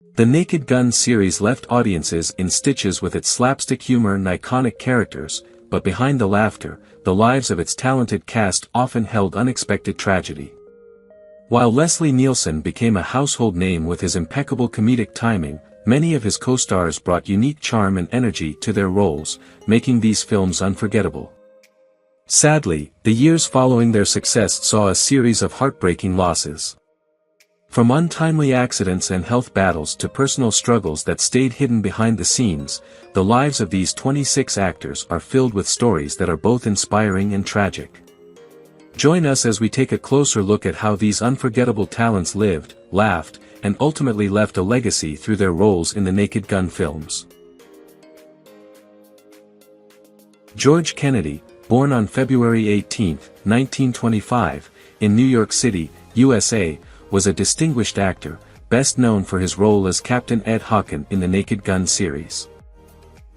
The Naked Gun series left audiences in stitches with its slapstick humor and iconic characters, but behind the laughter, the lives of its talented cast often held unexpected tragedy. While Leslie Nielsen became a household name with his impeccable comedic timing, many of his co-stars brought unique charm and energy to their roles, making these films unforgettable. Sadly, the years following their success saw a series of heartbreaking losses. From untimely accidents and health battles to personal struggles that stayed hidden behind the scenes, the lives of these 26 actors are filled with stories that are both inspiring and tragic. Join us as we take a closer look at how these unforgettable talents lived, laughed, and ultimately left a legacy through their roles in the Naked Gun films. George Kennedy, born on February 18, 1925, in New York City, USA, was a distinguished actor, best known for his role as Captain Ed Hawken in the Naked Gun series.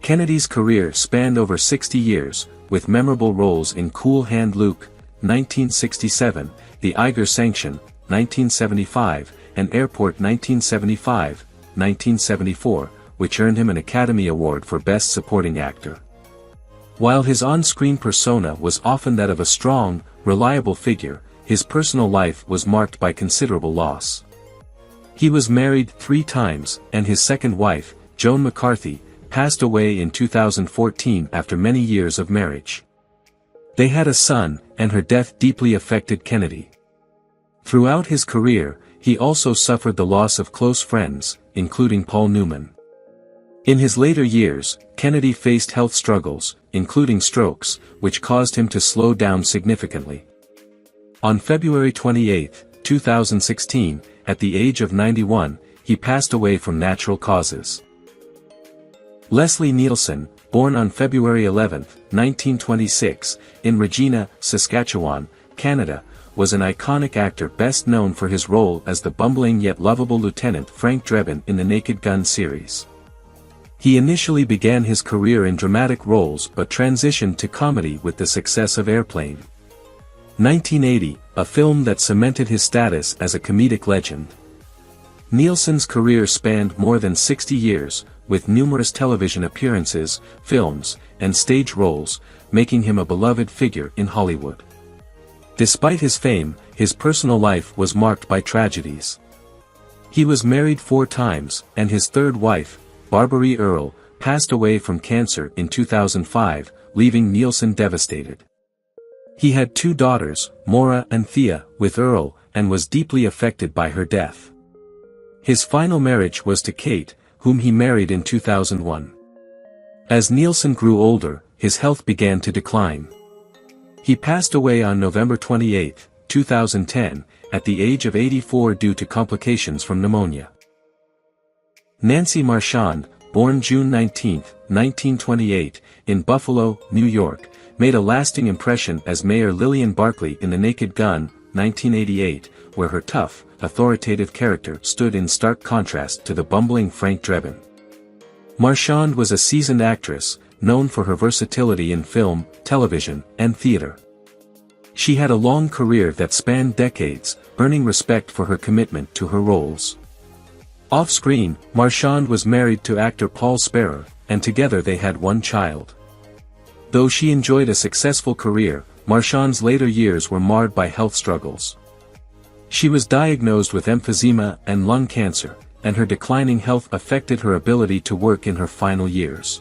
Kennedy's career spanned over 60 years, with memorable roles in Cool Hand Luke, 1967, The Eiger Sanction, 1975, and Airport 1975, 1974, which earned him an Academy Award for Best Supporting Actor. While his on-screen persona was often that of a strong, reliable figure, his personal life was marked by considerable loss. He was married 3 times, and his second wife, Joan McCarthy, passed away in 2014 after many years of marriage. They had a son, and her death deeply affected Kennedy. Throughout his career, he also suffered the loss of close friends, including Paul Newman. In his later years, Kennedy faced health struggles, including strokes, which caused him to slow down significantly. On February 28, 2016, at the age of 91, he passed away from natural causes. Leslie Nielsen, born on February 11, 1926, in Regina, Saskatchewan, Canada, was an iconic actor best known for his role as the bumbling yet lovable Lieutenant Frank Drebin in the Naked Gun series. He initially began his career in dramatic roles but transitioned to comedy with the success of Airplane. 1980, a film that cemented his status as a comedic legend. Nielsen's career spanned more than 60 years, with numerous television appearances, films, and stage roles, making him a beloved figure in Hollywood. Despite his fame, his personal life was marked by tragedies. He was married 4 times, and his third wife, Barbary Earl, passed away from cancer in 2005, leaving Nielsen devastated. He had 2 daughters, Maura and Thea, with Earl, and was deeply affected by her death. His final marriage was to Kate, whom he married in 2001. As Nielsen grew older, his health began to decline. He passed away on November 28, 2010, at the age of 84 due to complications from pneumonia. Nancy Marshon, born June 19, 1928, in Buffalo, New York, made a lasting impression as Mayor Lillian Barkley in The Naked Gun, 1988, where her tough, authoritative character stood in stark contrast to the bumbling Frank Drebin. Marshon was a seasoned actress, known for her versatility in film, television, and theater. She had a long career that spanned decades, earning respect for her commitment to her roles. Off-screen, Marshon was married to actor Paul Sparrer, and together they had 1 child. Though she enjoyed a successful career, Marshon's later years were marred by health struggles. She was diagnosed with emphysema and lung cancer, and her declining health affected her ability to work in her final years.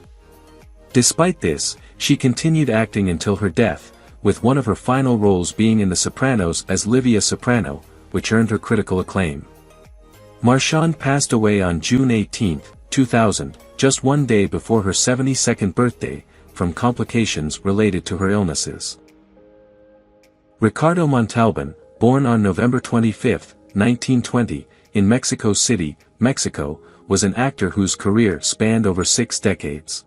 Despite this, she continued acting until her death, with one of her final roles being in The Sopranos as Livia Soprano, which earned her critical acclaim. Marshon passed away on June 18, 2000, just 1 day before her 72nd birthday, from complications related to her illnesses. Ricardo Montalban, born on November 25, 1920, in Mexico City, Mexico, was an actor whose career spanned over 6 decades.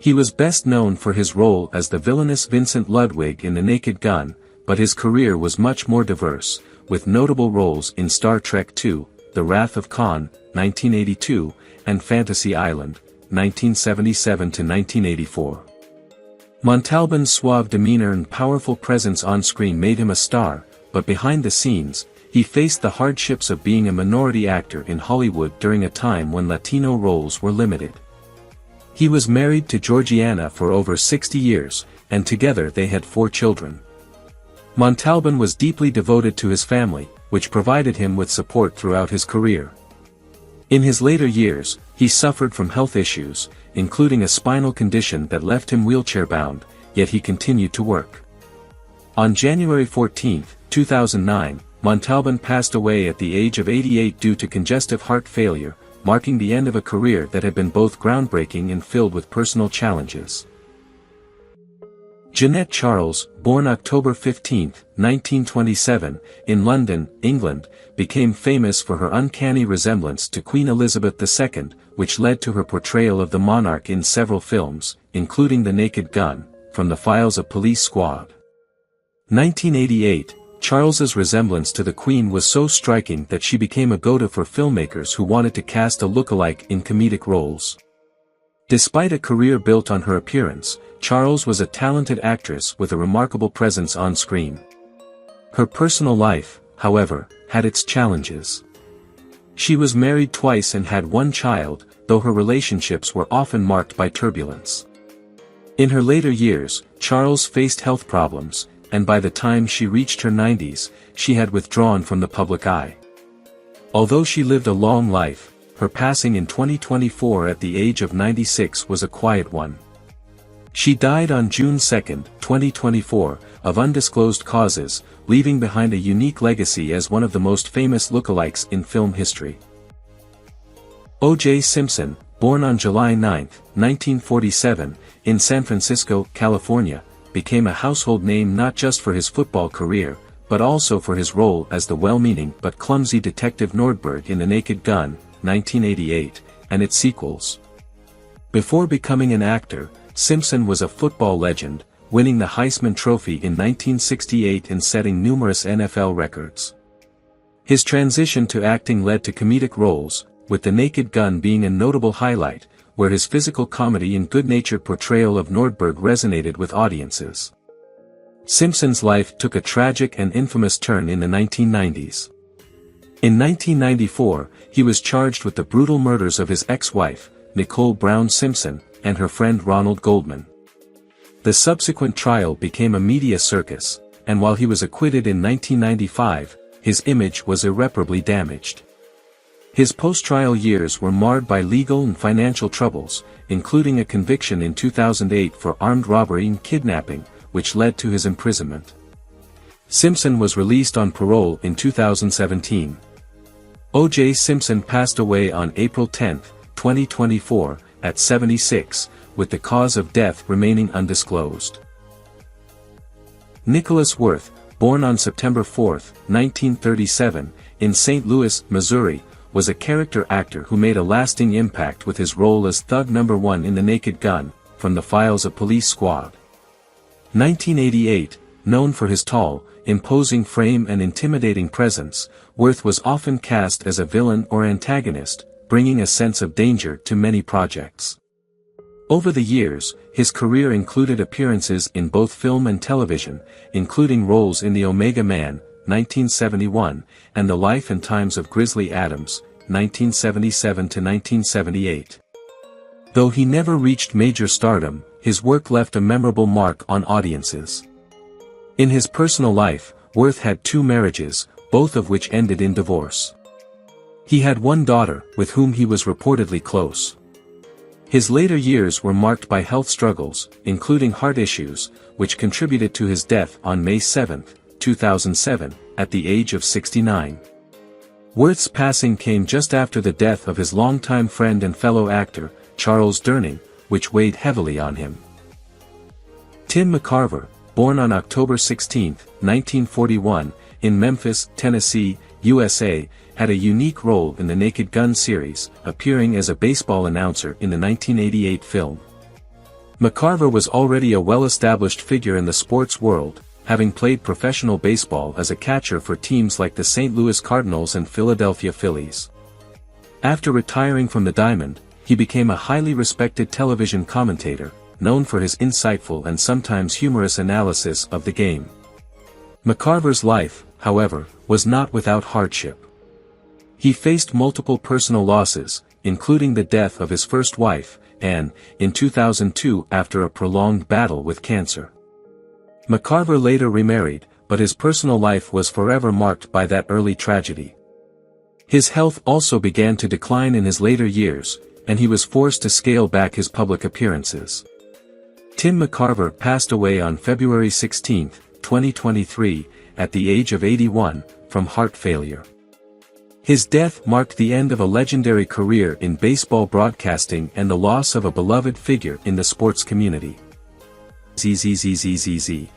He was best known for his role as the villainous Vincent Ludwig in The Naked Gun, but his career was much more diverse, with notable roles in Star Trek II, The Wrath of Khan, 1982, and Fantasy Island, 1977–1984. Montalban's suave demeanor and powerful presence on screen made him a star, but behind the scenes, he faced the hardships of being a minority actor in Hollywood during a time when Latino roles were limited. He was married to Georgiana for over 60 years, and together they had 4 children. Montalban was deeply devoted to his family, which provided him with support throughout his career. In his later years, he suffered from health issues, including a spinal condition that left him wheelchair-bound, yet he continued to work. On January 14, 2009, Montalban passed away at the age of 88 due to congestive heart failure, marking the end of a career that had been both groundbreaking and filled with personal challenges. Janette Charles, born October 15, 1927, in London, England, became famous for her uncanny resemblance to Queen Elizabeth II, which led to her portrayal of the monarch in several films, including The Naked Gun, From the Files of Police Squad. 1988, Charles's resemblance to the Queen was so striking that she became a go-to for filmmakers who wanted to cast a look-alike in comedic roles. Despite a career built on her appearance, Charles was a talented actress with a remarkable presence on screen. Her personal life, however, had its challenges. She was married twice and had 1 child, though her relationships were often marked by turbulence. In her later years, Charles faced health problems, and by the time she reached her 90s, she had withdrawn from the public eye. Although she lived a long life, her passing in 2024 at the age of 96 was a quiet one. She died on June 2, 2024, of undisclosed causes, leaving behind a unique legacy as one of the most famous lookalikes in film history. O.J. Simpson, born on July 9, 1947, in San Francisco, California, became a household name not just for his football career, but also for his role as the well-meaning but clumsy Detective Nordberg in The Naked Gun, 1988, and its sequels. Before becoming an actor, Simpson was a football legend, winning the Heisman Trophy in 1968 and setting numerous NFL records. His transition to acting led to comedic roles, with The Naked Gun being a notable highlight, where his physical comedy and good-natured portrayal of Nordberg resonated with audiences. Simpson's life took a tragic and infamous turn in the 1990s. In 1994, he was charged with the brutal murders of his ex-wife, Nicole Brown Simpson, and her friend Ronald Goldman. The subsequent trial became a media circus, and while he was acquitted in 1995, his image was irreparably damaged. His post-trial years were marred by legal and financial troubles, including a conviction in 2008 for armed robbery and kidnapping, which led to his imprisonment. Simpson was released on parole in 2017. O.J. Simpson passed away on April 10, 2024, at 76, with the cause of death remaining undisclosed. Nicholas Worth, born on September 4, 1937, in St. Louis, Missouri, was a character actor who made a lasting impact with his role as Thug No. 1 in The Naked Gun, From the Files of Police Squad. 1988, known for his tall, imposing frame and intimidating presence, Worth was often cast as a villain or antagonist, bringing a sense of danger to many projects. Over the years, his career included appearances in both film and television, including roles in The Omega Man, 1971, and The Life and Times of Grizzly Adams, 1977 to 1978. Though he never reached major stardom, his work left a memorable mark on audiences. In his personal life, Worth had 2 marriages, both of which ended in divorce. He had 1 daughter, with whom he was reportedly close. His later years were marked by health struggles, including heart issues, which contributed to his death on May 7, 2007, at the age of 69. Worth's passing came just after the death of his longtime friend and fellow actor, Charles Durning, which weighed heavily on him. Tim McCarver, born on October 16, 1941, in Memphis, Tennessee, USA, had a unique role in the Naked Gun series, appearing as a baseball announcer in the 1988 film. McCarver was already a well-established figure in the sports world, having played professional baseball as a catcher for teams like the St. Louis Cardinals and Philadelphia Phillies. After retiring from the diamond, he became a highly respected television commentator, known for his insightful and sometimes humorous analysis of the game. McCarver's life, however, was not without hardship. He faced multiple personal losses, including the death of his first wife, Anne, in 2002 after a prolonged battle with cancer. McCarver later remarried, but his personal life was forever marked by that early tragedy. His health also began to decline in his later years, and he was forced to scale back his public appearances. Tim McCarver passed away on February 16, 2023, at the age of 81, from heart failure. His death marked the end of a legendary career in baseball broadcasting and the loss of a beloved figure in the sports community. ZZZZZZ.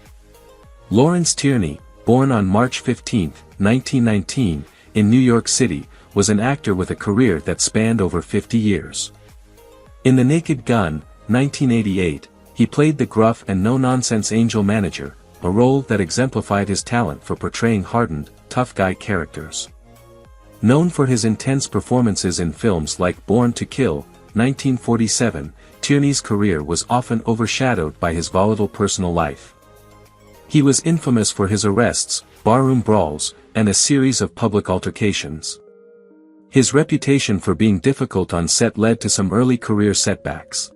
Lawrence Tierney, born on March 15, 1919, in New York City, was an actor with a career that spanned over 50 years. In The Naked Gun, 1988, he played the gruff and no-nonsense angel manager, a role that exemplified his talent for portraying hardened, tough guy characters. Known for his intense performances in films like Born to Kill, 1947, Tierney's career was often overshadowed by his volatile personal life. He was infamous for his arrests, barroom brawls, and a series of public altercations. His reputation for being difficult on set led to some early career setbacks.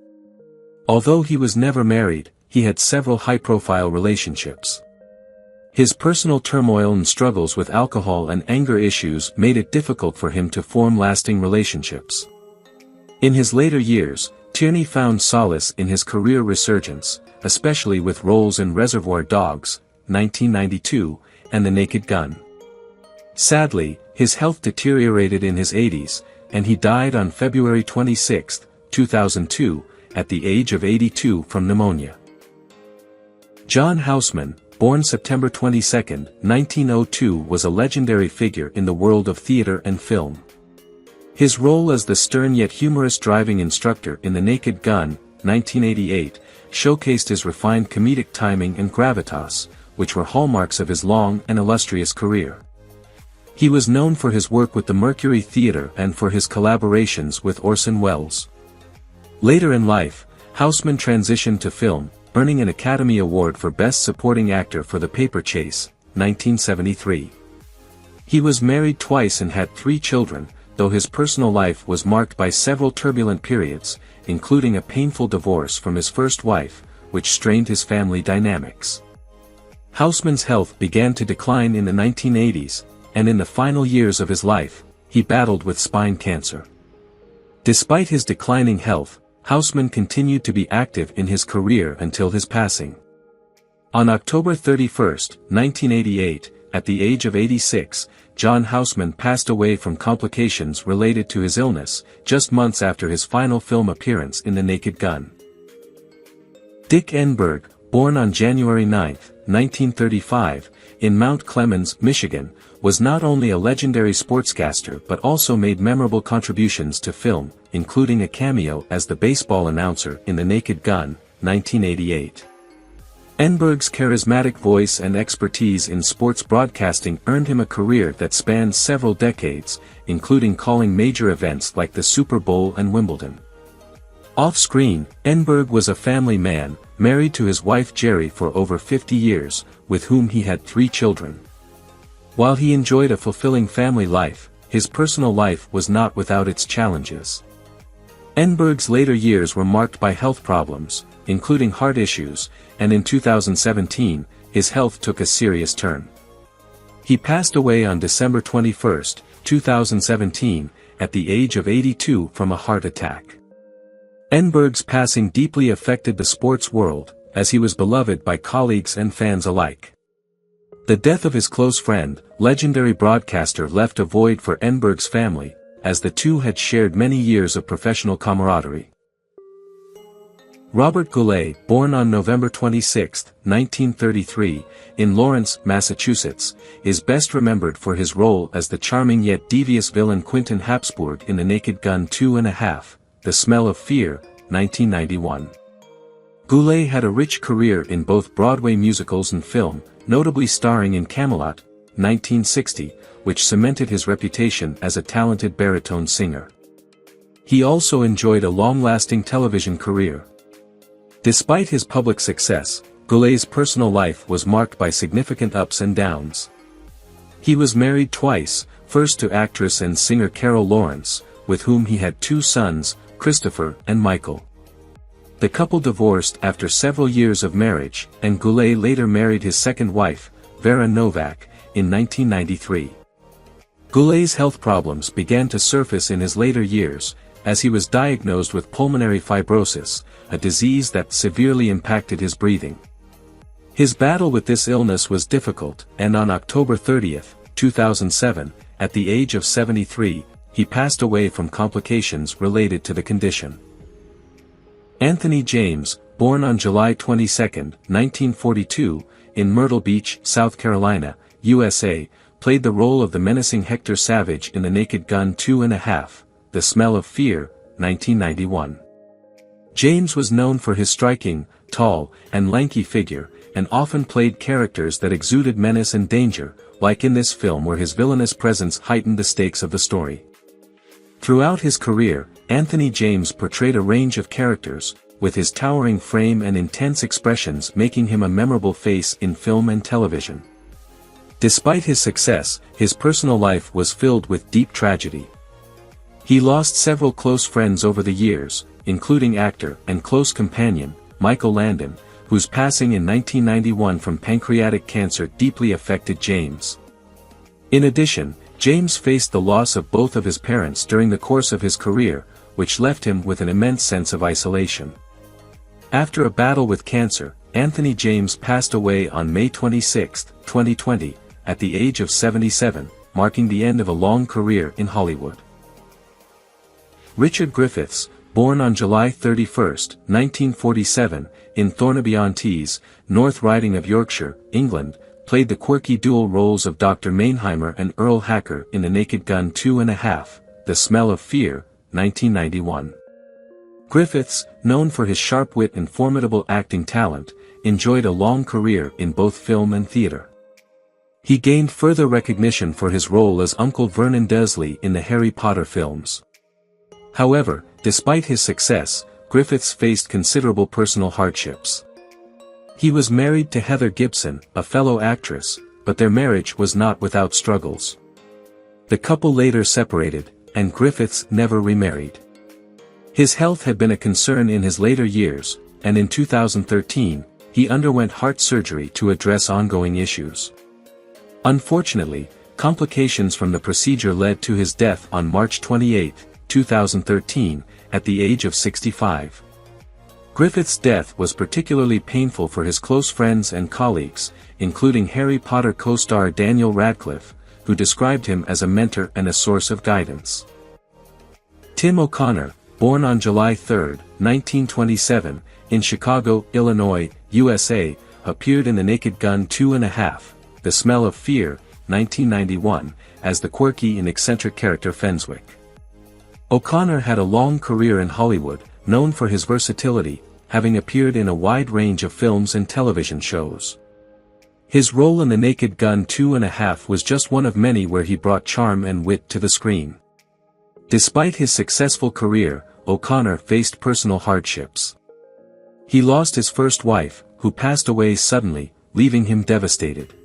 Although he was never married, he had several high-profile relationships. His personal turmoil and struggles with alcohol and anger issues made it difficult for him to form lasting relationships. In his later years, Tierney found solace in his career resurgence, especially with roles in Reservoir Dogs, 1992, and The Naked Gun. Sadly, his health deteriorated in his 80s, and he died on February 26, 2002, at the age of 82 from pneumonia. John Housman, born September 22, 1902, was a legendary figure in the world of theater and film. His role as the stern yet humorous driving instructor in The Naked Gun, 1988, showcased his refined comedic timing and gravitas, which were hallmarks of his long and illustrious career. He was known for his work with the Mercury Theatre and for his collaborations with Orson Welles. Later in life, Housman transitioned to film, earning an Academy Award for Best Supporting Actor for The Paper Chase, 1973. He was married twice and had 3 children, though his personal life was marked by several turbulent periods, including a painful divorce from his first wife, which strained his family dynamics. Housman's health began to decline in the 1980s, and in the final years of his life, he battled with spine cancer. Despite his declining health, Housman continued to be active in his career until his passing. On October 31, 1988, at the age of 86, John Housman passed away from complications related to his illness, just months after his final film appearance in The Naked Gun. Dick Enberg, born on January 9, 1935, in Mount Clemens, Michigan, was not only a legendary sportscaster but also made memorable contributions to film, including a cameo as the baseball announcer in The Naked Gun, 1988. Enberg's charismatic voice and expertise in sports broadcasting earned him a career that spanned several decades, including calling major events like the Super Bowl and Wimbledon. Off-screen, Enberg was a family man, married to his wife Jerry for over 50 years, with whom he had 3 children. While he enjoyed a fulfilling family life, his personal life was not without its challenges. Enberg's later years were marked by health problems, including heart issues, and in 2017, his health took a serious turn. He passed away on December 21, 2017, at the age of 82 from a heart attack. Enberg's passing deeply affected the sports world, as he was beloved by colleagues and fans alike. The death of his close friend, legendary broadcaster, left a void for Enberg's family, as the two had shared many years of professional camaraderie. Robert Goulet, born on November 26, 1933, in Lawrence, Massachusetts, is best remembered for his role as the charming yet devious villain Quentin Habsburg in The Naked Gun 2½, The Smell of Fear, 1991. Goulet had a rich career in both Broadway musicals and film, notably starring in Camelot, 1960, which cemented his reputation as a talented baritone singer. He also enjoyed a long-lasting television career. Despite his public success, Goulet's personal life was marked by significant ups and downs. He was married twice, first to actress and singer Carol Lawrence, with whom he had 2 sons, Christopher and Michael. The couple divorced after several years of marriage, and Goulet later married his second wife, Vera Novak, in 1993. Goulet's health problems began to surface in his later years, as he was diagnosed with pulmonary fibrosis, a disease that severely impacted his breathing. His battle with this illness was difficult, and on October 30, 2007, at the age of 73, he passed away from complications related to the condition. Anthony James, born on July 22, 1942, in Myrtle Beach, South Carolina, USA, played the role of the menacing Hector Savage in The Naked Gun 2½, The Smell of Fear, 1991. James was known for his striking, tall, and lanky figure, and often played characters that exuded menace and danger, like in this film where his villainous presence heightened the stakes of the story. Throughout his career, Anthony James portrayed a range of characters, with his towering frame and intense expressions making him a memorable face in film and television. Despite his success, his personal life was filled with deep tragedy. He lost several close friends over the years, including actor and close companion, Michael Landon, whose passing in 1991 from pancreatic cancer deeply affected James. In addition, James faced the loss of both of his parents during the course of his career, which left him with an immense sense of isolation. After a battle with cancer, Anthony James passed away on May 26, 2020, at the age of 77, marking the end of a long career in Hollywood. Richard Griffiths, born on July 31, 1947, in Thornaby-on-Tees, North Riding of Yorkshire, England, played the quirky dual roles of Dr. Mannheimer and Earl Hacker in The Naked Gun 2½, The Smell of Fear, 1991. Griffiths, known for his sharp wit and formidable acting talent, enjoyed a long career in both film and theater. He gained further recognition for his role as Uncle Vernon Dursley in the Harry Potter films. However, despite his success, Griffiths faced considerable personal hardships. He was married to Heather Gibson, a fellow actress, but their marriage was not without struggles. The couple later separated, and Griffiths never remarried. His health had been a concern in his later years, and in 2013, he underwent heart surgery to address ongoing issues. Unfortunately, complications from the procedure led to his death on March 28, 2013, at the age of 65. Griffiths' death was particularly painful for his close friends and colleagues, including Harry Potter co-star Daniel Radcliffe, who described him as a mentor and a source of guidance. Tim O'Connor, born on July 3, 1927, in Chicago, Illinois, USA, appeared in The Naked Gun 2½, The Smell of Fear, 1991, as the quirky and eccentric character Fenswick. O'Connor had a long career in Hollywood, known for his versatility, having appeared in a wide range of films and television shows. His role in The Naked Gun 2½, was just one of many where he brought charm and wit to the screen. Despite his successful career, O'Connor faced personal hardships. He lost his first wife, who passed away suddenly, leaving him devastated.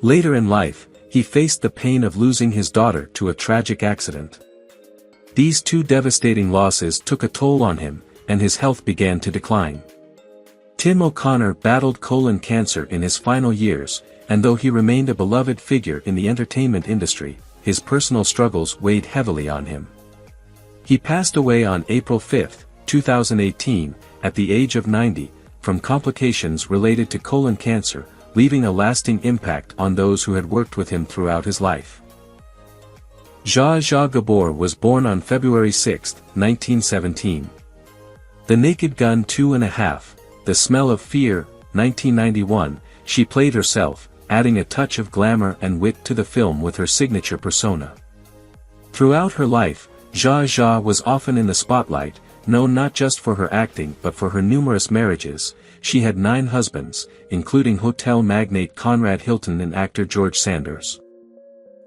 Later in life, he faced the pain of losing his daughter to a tragic accident. These two devastating losses took a toll on him, and his health began to decline. Tim O'Connor battled colon cancer in his final years, and though he remained a beloved figure in the entertainment industry, his personal struggles weighed heavily on him. He passed away on April 5, 2018, at the age of 90, from complications related to colon cancer, leaving a lasting impact on those who had worked with him throughout his life. Zsa Zsa Gabor was born on February 6, 1917. The Naked Gun 2½, The Smell of Fear, 1991, she played herself, adding a touch of glamour and wit to the film with her signature persona. Throughout her life, Zsa Zsa was often in the spotlight, known not just for her acting but for her numerous marriages. She had 9 husbands, including hotel magnate Conrad Hilton and actor George Sanders.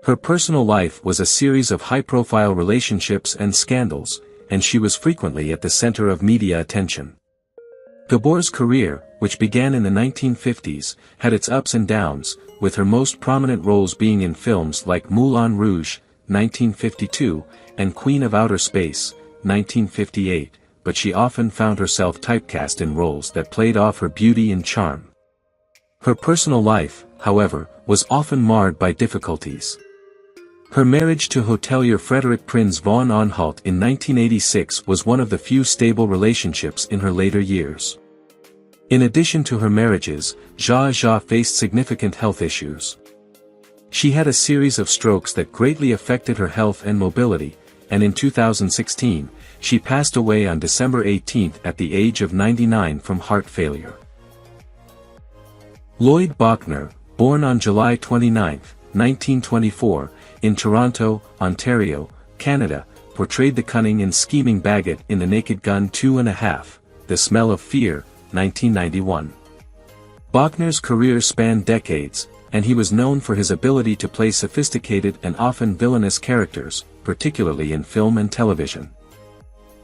Her personal life was a series of high-profile relationships and scandals, and she was frequently at the center of media attention. Gabor's career, which began in the 1950s, had its ups and downs, with her most prominent roles being in films like Moulin Rouge, 1952, and Queen of Outer Space, 1958, but she often found herself typecast in roles that played off her beauty and charm. Her personal life, however, was often marred by difficulties. Her marriage to hotelier Frederick Prinz von Anhalt in 1986 was one of the few stable relationships in her later years. In addition to her marriages, Zsa faced significant health issues. She had a series of strokes that greatly affected her health and mobility, and in 2016, she passed away on December 18 at the age of 99 from heart failure. Lloyd Brewster, born on July 29, 1924, in Toronto, Ontario, Canada, portrayed the cunning and scheming Bagot in The Naked Gun 2.5, The Smell of Fear, 1991. Brewster's career spanned decades, and he was known for his ability to play sophisticated and often villainous characters, particularly in film and television.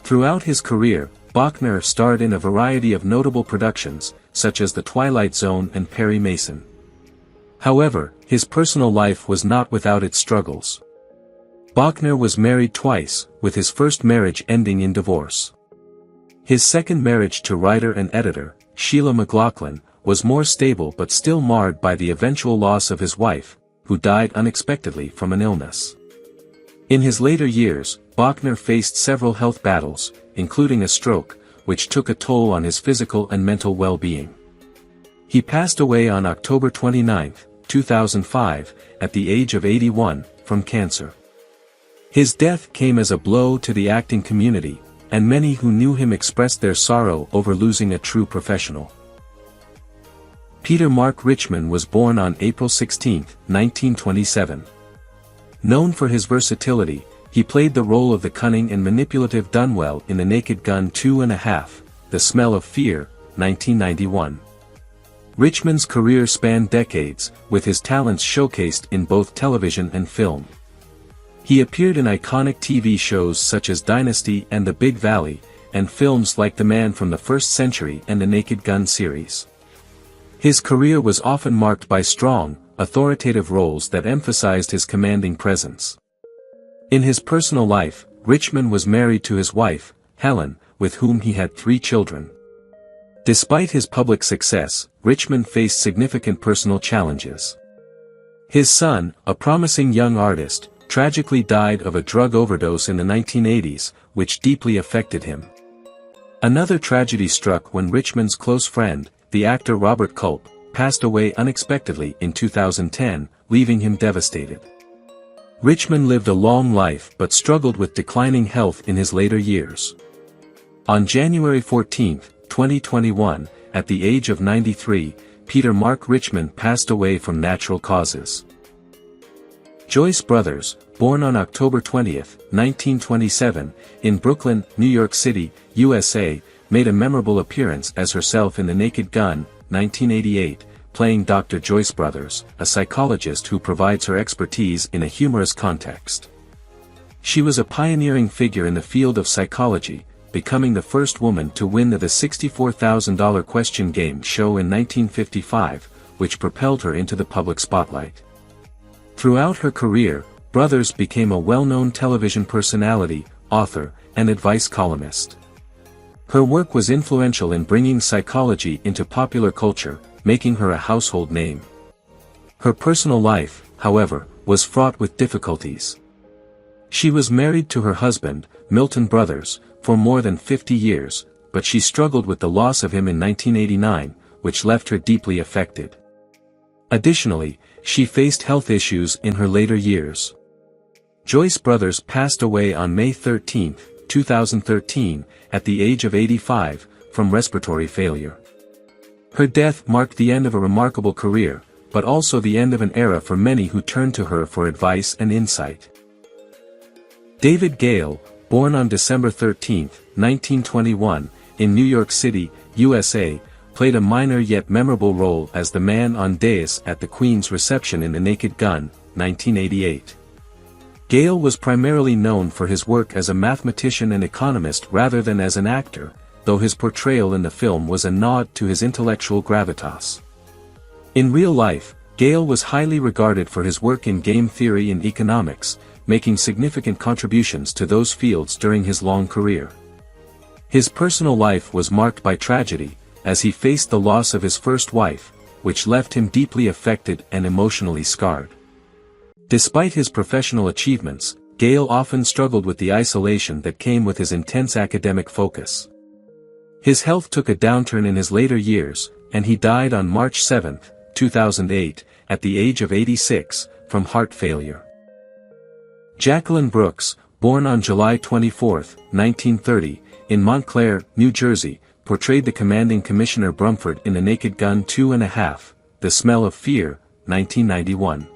Throughout his career, Brewster starred in a variety of notable productions, such as The Twilight Zone and Perry Mason. However, his personal life was not without its struggles. Brewster was married twice, with his first marriage ending in divorce. His second marriage to writer and editor, Sheila McLaughlin, was more stable but still marred by the eventual loss of his wife, who died unexpectedly from an illness. In his later years, Brewster faced several health battles, including a stroke, which took a toll on his physical and mental well-being. He passed away on October 29, 2005, at the age of 81, from cancer. His death came as a blow to the acting community, and many who knew him expressed their sorrow over losing a true professional. Peter Mark Richmond was born on April 16, 1927. Known for his versatility, he played the role of the cunning and manipulative Dunwell in The Naked Gun 2.5, The Smell of Fear, 1991. Richmond's career spanned decades, with his talents showcased in both television and film. He appeared in iconic TV shows such as Dynasty and The Big Valley, and films like The Man from the First Century and The Naked Gun series. His career was often marked by strong, authoritative roles that emphasized his commanding presence. In his personal life, Richmond was married to his wife, Helen, with whom he had 3 children. Despite his public success, Richmond faced significant personal challenges. His son, a promising young artist, tragically died of a drug overdose in the 1980s, which deeply affected him. Another tragedy struck when Richmond's close friend, the actor Robert Culp, passed away unexpectedly in 2010, leaving him devastated. Richmond lived a long life but struggled with declining health in his later years. On January 14, 2021, at the age of 93, Peter Mark Richmond passed away from natural causes. Joyce Brothers, born on October 20, 1927, in Brooklyn, New York City, USA, made a memorable appearance as herself in The Naked Gun, 1988, playing Dr. Joyce Brothers, a psychologist who provides her expertise in a humorous context. She was a pioneering figure in the field of psychology, becoming the first woman to win the $64,000 question game show in 1955, which propelled her into the public spotlight. Throughout her career, Brothers became a well-known television personality, author, and advice columnist. Her work was influential in bringing psychology into popular culture, making her a household name. Her personal life, however, was fraught with difficulties. She was married to her husband, Milton Brothers, for more than 50 years, but she struggled with the loss of him in 1989, which left her deeply affected. Additionally, she faced health issues in her later years. Joyce Brothers passed away on May 13, 2013, at the age of 85, from respiratory failure. Her death marked the end of a remarkable career, but also the end of an era for many who turned to her for advice and insight. David Gail, born on December 13, 1921, in New York City, USA, played a minor yet memorable role as the man on dais at the Queen's reception in The Naked Gun, 1988. Gail was primarily known for his work as a mathematician and economist rather than as an actor, though his portrayal in the film was a nod to his intellectual gravitas. In real life, Gail was highly regarded for his work in game theory and economics, making significant contributions to those fields during his long career. His personal life was marked by tragedy, as he faced the loss of his first wife, which left him deeply affected and emotionally scarred. Despite his professional achievements, Gail often struggled with the isolation that came with his intense academic focus. His health took a downturn in his later years, and he died on March 7, 2008, at the age of 86, from heart failure. Jacqueline Brooks, born on July 24, 1930, in Montclair, New Jersey, portrayed the commanding Commissioner Brumford in The Naked Gun 2½, The Smell of Fear, 1991.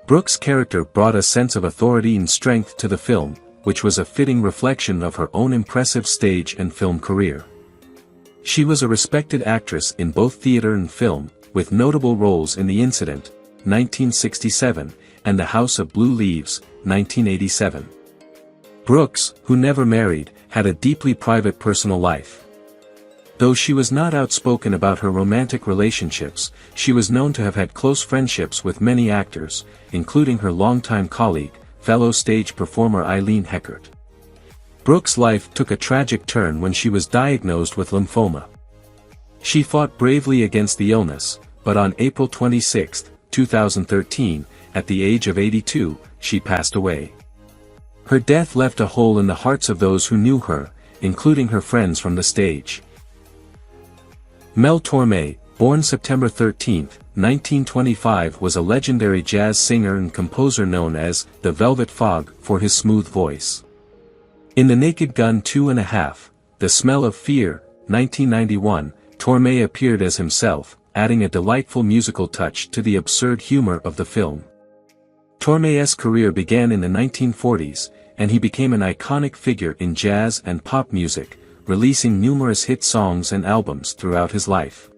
Brooks' character brought a sense of authority and strength to the film, which was a fitting reflection of her own impressive stage and film career. She was a respected actress in both theater and film, with notable roles in The Incident, 1967, and The House of Blue Leaves, 1987. Brooks, who never married, had a deeply private personal life. Though she was not outspoken about her romantic relationships, she was known to have had close friendships with many actors, including her longtime colleague, fellow stage performer Eileen Heckert. Brooks' life took a tragic turn when she was diagnosed with lymphoma. She fought bravely against the illness, but on April 26, 2013, at the age of 82, she passed away. Her death left a hole in the hearts of those who knew her, including her friends from the stage. Mel Torme, born September 13, 1925, was a legendary jazz singer and composer known as the Velvet Fog for his smooth voice. In The Naked Gun 2½, The Smell of Fear, 1991, Torme appeared as himself, adding a delightful musical touch to the absurd humor of the film. Torme's career began in the 1940s, and he became an iconic figure in jazz and pop music, releasing numerous hit songs and albums throughout his life.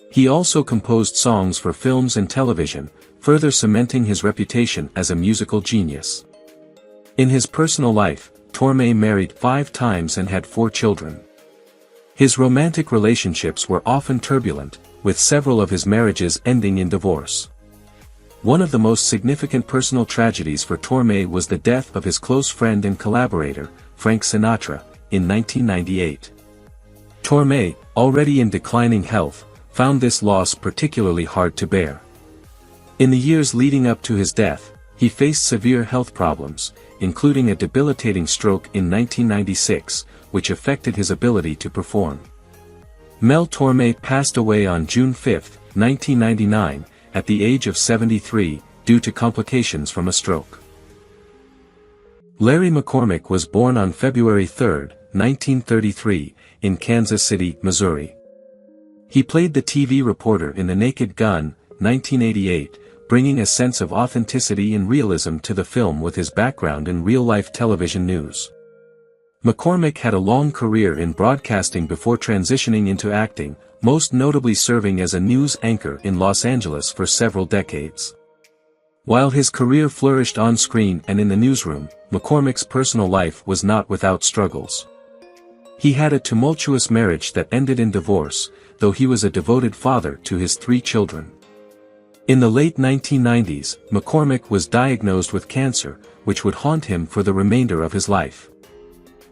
He also composed songs for films and television, further cementing his reputation as a musical genius. In his personal life, Torme married 5 times and had 4 children. His romantic relationships were often turbulent, with several of his marriages ending in divorce. One of the most significant personal tragedies for Torme was the death of his close friend and collaborator, Frank Sinatra, in 1998. Torme, already in declining health, found this loss particularly hard to bear. In the years leading up to his death, he faced severe health problems, including a debilitating stroke in 1996, which affected his ability to perform. Mel Torme passed away on June 5, 1999, at the age of 73, due to complications from a stroke. Larry McCormick was born on February 3, 1933, in Kansas City, Missouri. He played the TV reporter in The Naked Gun, 1988, bringing a sense of authenticity and realism to the film with his background in real-life television news. McCormick had a long career in broadcasting before transitioning into acting, most notably serving as a news anchor in Los Angeles for several decades. While his career flourished on screen and in the newsroom, McCormick's personal life was not without struggles. He had a tumultuous marriage that ended in divorce, though he was a devoted father to his 3 children. In the late 1990s, McCormick was diagnosed with cancer, which would haunt him for the remainder of his life.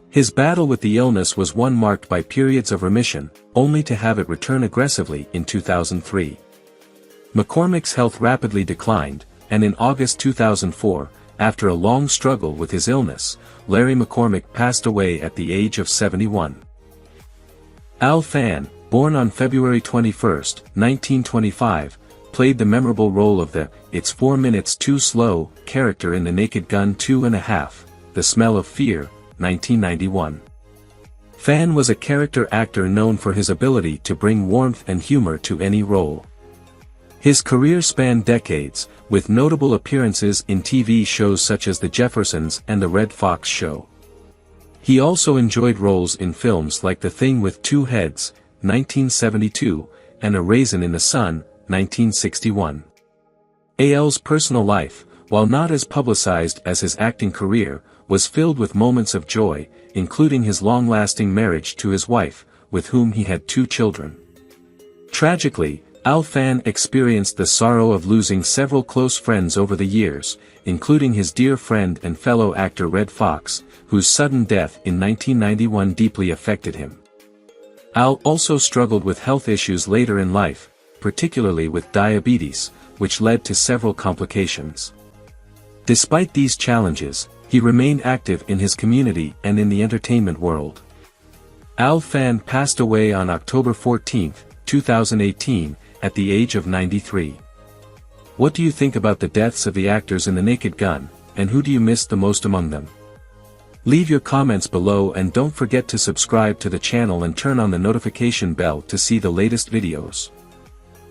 His battle with the illness was one marked by periods of remission, only to have it return aggressively in 2003. McCormick's health rapidly declined, and in August 2004, after a long struggle with his illness, Larry McCormick passed away at the age of 71. Al Fan, born on February 21, 1925, played the memorable role of the "It's 4 minutes too slow" character in The Naked Gun 2½, The Smell of Fear, 1991. Fan was a character actor known for his ability to bring warmth and humor to any role. His career spanned decades, with notable appearances in TV shows such as The Jeffersons and The Red Fox Show. He also enjoyed roles in films like The Thing with Two Heads, 1972, and A Raisin in the Sun, 1961. Al's personal life, while not as publicized as his acting career, was filled with moments of joy, including his long-lasting marriage to his wife, with whom he had 2 children. Tragically, Al Fan experienced the sorrow of losing several close friends over the years, including his dear friend and fellow actor Red Fox, whose sudden death in 1991 deeply affected him. Al also struggled with health issues later in life, particularly with diabetes, which led to several complications. Despite these challenges, he remained active in his community and in the entertainment world. Al Fan passed away on October 14, 2018, at the age of 93. What do you think about the deaths of the actors in The Naked Gun, and who do you miss the most among them? Leave your comments below and don't forget to subscribe to the channel and turn on the notification bell to see the latest videos.